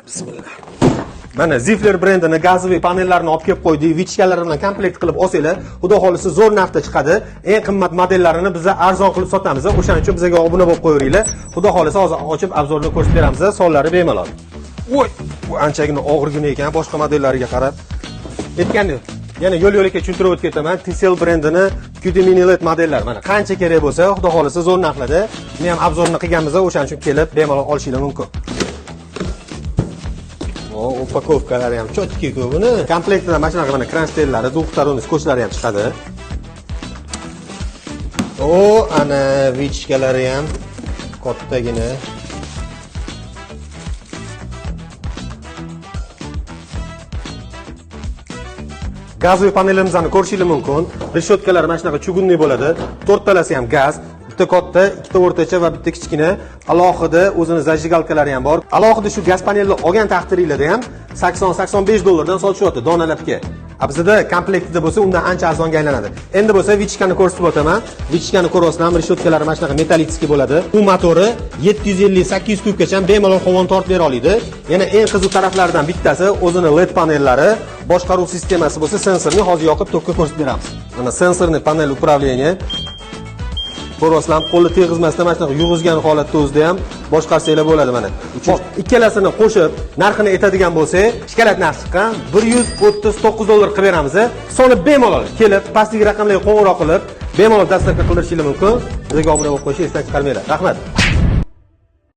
Bismillah. Mana Zifler brendining gazoviy panellarini olib kelib qo'ydik. Vichkalar bilan komplekt qilib olsanglar, xudo xolisi zo'r narxda chiqadi. Eng qimmat modellarini biz arzon qilib sotamiz. O'shaning uchun bizga obuna bo'lib qo'yaveringlar. Xudo xolisi hozir ochib obzorni ko'rsatib beramiz. Sonlari bemalol. Voy, bu anchagina og'irgina ekan, boshqa modellariga qarab. Aytgandek, yana yo'l-yo'lakay tushuntirib o'tib ketaman. TCL brendining QD Mini LED modellar. Mana qancha kerak bo'lsa, xudo xolisi zo'r narxlarda. Men ham obzorni qilganmiz, o'shaning uchun kelib bemalol olishingiz mumkin. Upakovkalari ham chotki-ku buni. Komplektida mana shunaqa mana kranstellari, двухсторонний skotchlari ham chiqadi. Ana vichkalari ham kattagina. Gazoviy panellarimizni ko'rishingiz mumkin. Reshotkalari mana shunaqa chugunli bo'ladi. To'rttalasi ham gaz. Bitta katta, ikkita o'rtacha va bitta kichkina. Alohida o'zini zajigalkalari ham bor. Alohida shu gaz panelni olgan taqdiringizda ham $80-85 dan sotishyapti donalabga. Bizda komplektida bo'lsa, undan ancha arzonga aylanadi. Endi bo'lsa vichkani ko'rsatib o'taman. Vichkani ko'ryapsizlar, reshotkalari mana shunaqa metallitskiy bo'ladi. U motori 750-800 kubgacha bemalol havoni tortib bera oladi. Yana eng qiziq taraflaridan bittasi o'zini LED panellari, boshqaruv sistemasi bo'lsa, sensorni hozir yoqib tokka ko'rsatib beramiz. Mana sensorni panel upravleniya. Ko'rasizlar, qo'lni tegizmasdan mana shunaqa yug'izgan holatda o'zida ham boshqarsanglar bo'ladi mana. Ikkalasini qo'shib narxini aytadigan bo'lsak, shikolat narx chiqqan $139 qilib beramiz. Soni bemalol kelib, pastdagi raqamlarga qo'ng'iroq qilib, bemalol dastavka qildirishingiz mumkin. Bizga obuna bo'lib qo'yishingizni esdan chiqarmanglar. Rahmat.